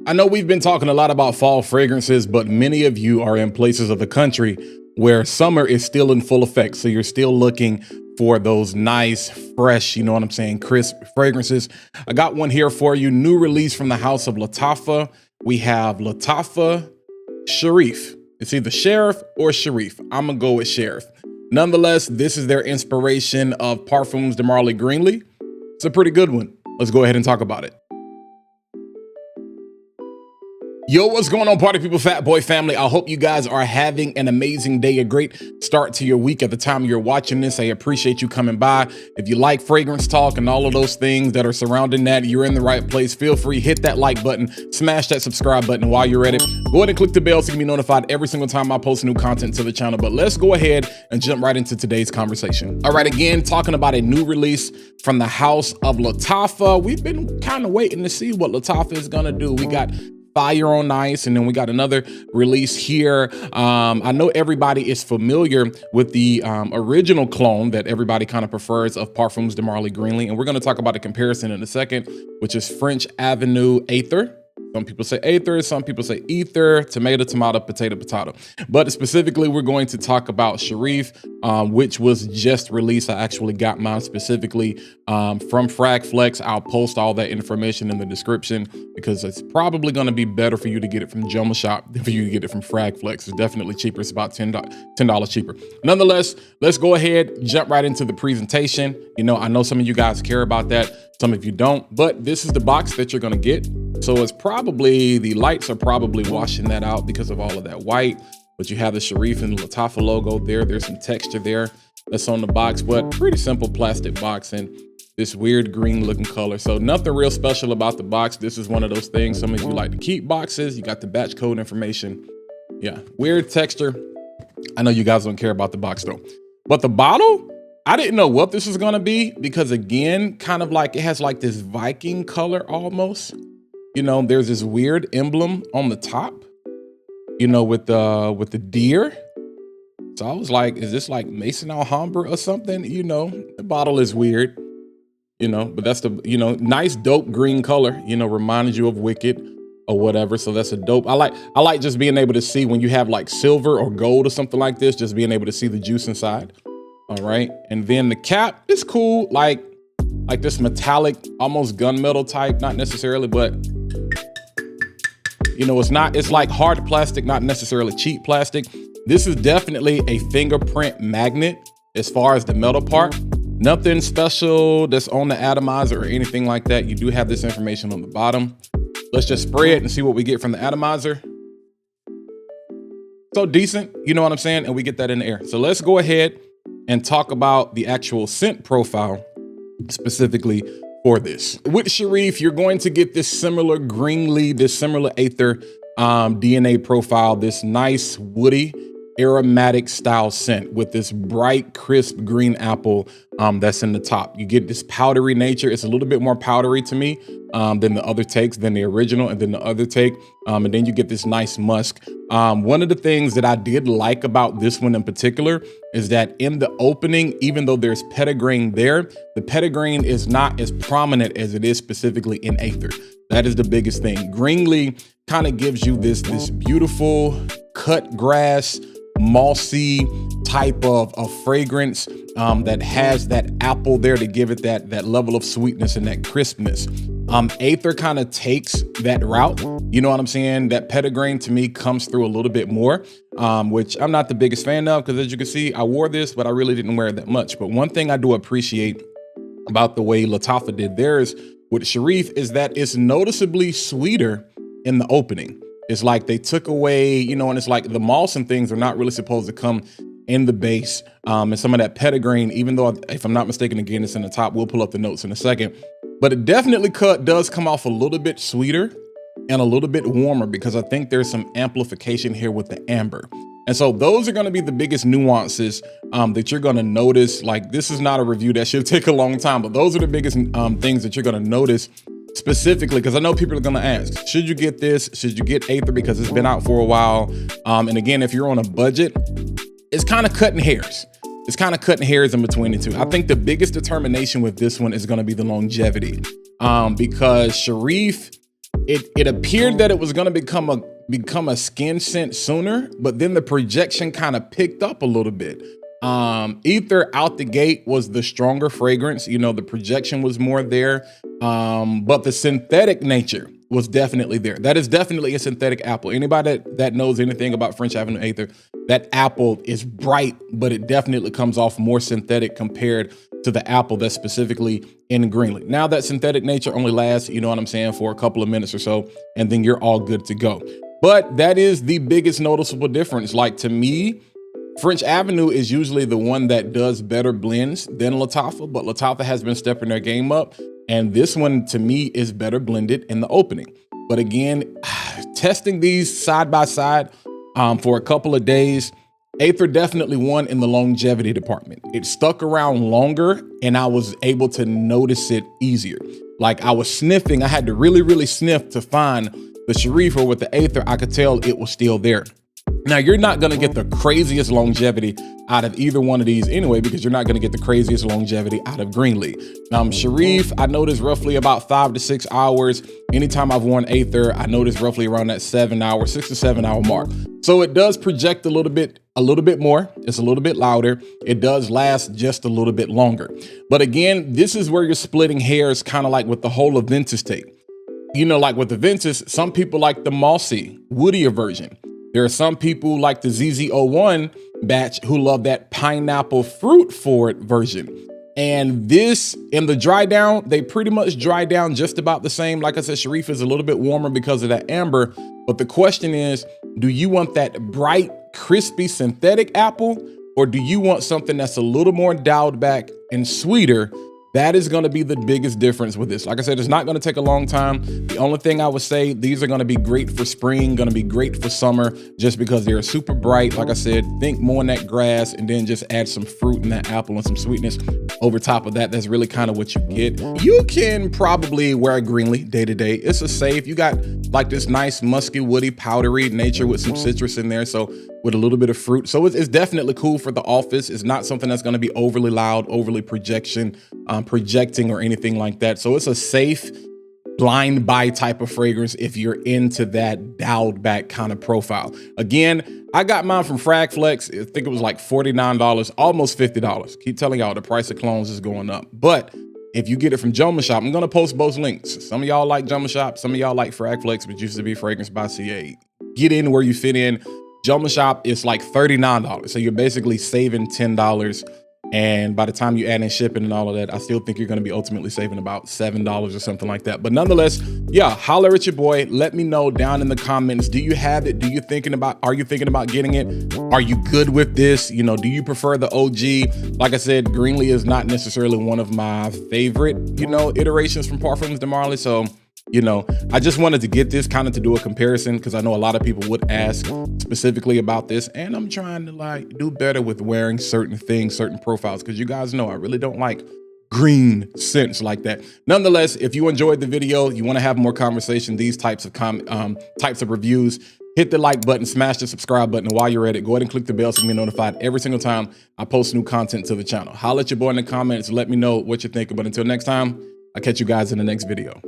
I know we've been talking a lot about fall fragrances, but many of you are in places of the country where summer is still in full effect. So you're still looking for those nice, fresh, you know what I'm saying, crisp fragrances. I got one here for you. New release from the house of Lattafa. We have Lattafa Sherif. It's either Sheriff or Sherief. I'm gonna go with Sheriff. Nonetheless, this is their inspiration of Parfums de Marley Greenlee. It's a pretty good one. Let's go ahead and talk about it. Yo, what's going on, party people, fat boy family? I hope you guys are having an amazing day, a great start to your week at the time you're watching this. I appreciate you coming by. If you like fragrance talk and all of those things that are surrounding that, you're in the right place. Feel free, hit that like button, smash that subscribe button while you're at it. Go ahead and click the bell so you can be notified every single time I post new content to the channel. But let's go ahead and jump right into today's conversation. All right, again, talking about a new release from the house of Lattafa. We've been kind of waiting to see what Lattafa is gonna do. We got Fire on Ice, and then we got another release here. I know everybody is familiar with the original clone that everybody kind of prefers of Parfums de Marley Greenlee, and we're going to talk about a comparison in a second, which is French Avenue Aether. Some people say Aether, some people say Ether, tomato, tomato, potato, potato. But specifically, we're going to talk about Sherief, which was just released. I actually got mine specifically from Frag Flex. I'll post all that information in the description because it's probably going to be better for you to get it from Joma Shop than for you to get it from Frag Flex. It's definitely cheaper. It's about $10 cheaper. Nonetheless, let's go ahead, jump right into the presentation. You know, I know some of you guys care about that. Some of you don't, but this is the box that you're going to get. So it's probably, the lights are probably washing that out because of all of that white, but you have the Sherief and the Lattafa logo there. There's some texture there that's on the box, but pretty simple plastic box and this weird green looking color. So nothing real special about the box. This is one of those things. Some of you like to keep boxes. You got the batch code information. Yeah, weird texture. I know you guys don't care about the box though, but the bottle, I didn't know what this was gonna be because again, kind of like it has like this Viking color almost. You know, there's this weird emblem on the top, you know, with the deer. So I was like, is this like Mason Alhambra or something? You know, the bottle is weird, you know, but that's the, you know, nice, dope green color, you know, reminds you of Wicked or whatever. So that's a dope. I like just being able to see when you have like silver or gold or something like this, just being able to see the juice inside. All right. And then the cap is cool. Like this metallic, almost gunmetal type, not necessarily, but you know, it's like hard plastic, not necessarily cheap plastic. This is definitely a fingerprint magnet as far as the metal part. Nothing special that's on the atomizer or anything like that. You do have this information on the bottom. Let's just spray it and see what we get from the atomizer. So decent, you know what I'm saying? And we get that in the air. So let's go ahead and talk about the actual scent profile specifically for this. With Sherief, you're going to get this similar Greenlee, this similar Aether DNA profile, this nice woody aromatic style scent with this bright, crisp green apple that's in the top. You get this powdery nature. It's a little bit more powdery to me than the other takes, than the original and then the other take. And then you get this nice musk. One of the things that I did like about this one in particular is that in the opening, even though there's petitgrain there, the petitgrain is not as prominent as it is specifically in Aether. That is the biggest thing. Greenlee kind of gives you this beautiful cut grass, mossy type of fragrance that has that apple there to give it that level of sweetness and that crispness. Aether kind of takes that route. You know what I'm saying? That petitgrain to me comes through a little bit more, which I'm not the biggest fan of because as you can see, I wore this, but I really didn't wear it that much. But one thing I do appreciate about the way Lattafa did theirs with Sherief is that it's noticeably sweeter in the opening. It's like they took away, you know, and it's like the moss and things are not really supposed to come in the base. And some of that petitgrain, even though if I'm not mistaken, again, it's in the top, we'll pull up the notes in a second, but it definitely does come off a little bit sweeter and a little bit warmer because I think there's some amplification here with the amber. And so those are going to be the biggest nuances that you're going to notice. Like this is not a review that should take a long time, but those are the biggest things that you're going to notice specifically, because I know people are going to ask, should you get this? Should you get Aether because it's been out for a while? And again, if you're on a budget, it's kind of cutting hairs. It's kind of cutting hairs in between the two. I think the biggest determination with this one is going to be the longevity because Sherief it appeared that it was going to become a skin scent sooner, but then the projection kind of picked up a little bit. Aether out the gate was the stronger fragrance. You know, the projection was more there, but the synthetic nature was definitely there. That is definitely a synthetic apple. Anybody that knows anything about French Avenue Aether, that apple is bright, but it definitely comes off more synthetic compared to the apple that's specifically in Greenlee. Now that synthetic nature only lasts, you know what I'm saying, for a couple of minutes or so, and then you're all good to go. But that is the biggest noticeable difference. Like, to me, French Avenue is usually the one that does better blends than Lattafa, but Lattafa has been stepping their game up. And this one, to me, is better blended in the opening. But again, testing these side by side for a couple of days, Aether definitely won in the longevity department. It stuck around longer, and I was able to notice it easier. Like, I was sniffing, I had to really, really sniff to find the Sherief, or with the Aether, I could tell it was still there. Now, you're not gonna get the craziest longevity out of either one of these anyway, because you're not gonna get the craziest longevity out of Greenlee. Sherief, I noticed roughly about 5 to 6 hours. Anytime I've worn Aether, I noticed roughly around that 6 to 7 hour mark. So it does project a little bit more. It's a little bit louder. It does last just a little bit longer. But again, this is where you're splitting hairs, kind of like with the whole Aventus tape. You know, like with the Aventus, some people like the mossy, woodier version. There are some people like the ZZ01 batch who love that pineapple fruit forward version. And this, in the dry down, they pretty much dry down just about the same. Like I said, Sherief is a little bit warmer because of that amber. But the question is, do you want that bright, crispy synthetic apple, or do you want something that's a little more dialed back and sweeter? That is going to be the biggest difference with this. Like I said, it's not going to take a long time. The only thing I would say, these are going to be great for spring, going to be great for summer, just because they're super bright. Like I said, think more in that grass, and then just add some fruit in that apple and some sweetness over top of that. That's really kind of what you get. You can probably wear a Greenlee day to day. It's a safe. You got like this nice musky, woody, powdery nature with some citrus in there. So with a little bit of fruit. So it's definitely cool for the office. It's not something that's going to be overly loud, overly projecting or anything like that. So it's a safe blind buy type of fragrance if you're into that dialed back kind of profile. Again, I got mine from Fragflex. I think it was like $49, almost $50. Keep telling y'all the price of clones is going up. But if you get it from Joma Shop, I'm going to post both links. Some of y'all like Joma Shop, some of y'all like Fragflex, which used to be Fragrance by CA. Get in where you fit in. Joma Shop is like $39. So you're basically saving $10. And by the time you add in shipping and all of that, I still think you're going to be ultimately saving about $7 or something like that. But nonetheless, yeah, holler at your boy. Let me know down in the comments. Do you have it? Are you thinking about getting it? Are you good with this? You know, do you prefer the OG? Like I said, Greenlee is not necessarily one of my favorite, you know, iterations from Parfums de Marly. So, you know, I just wanted to get this kind of to do a comparison, because I know a lot of people would ask specifically about this, and I'm trying to like do better with wearing certain things, certain profiles, because you guys know I really don't like green scents like that. Nonetheless, if you enjoyed the video, you want to have more conversation, these types of reviews, hit the like button, smash the subscribe button, and while you're at it, go ahead and click the bell so you can be notified every single time I post new content to the channel. Holler at your boy in the comments, let me know what you're thinking. But until next time, I'll catch you guys in the next video.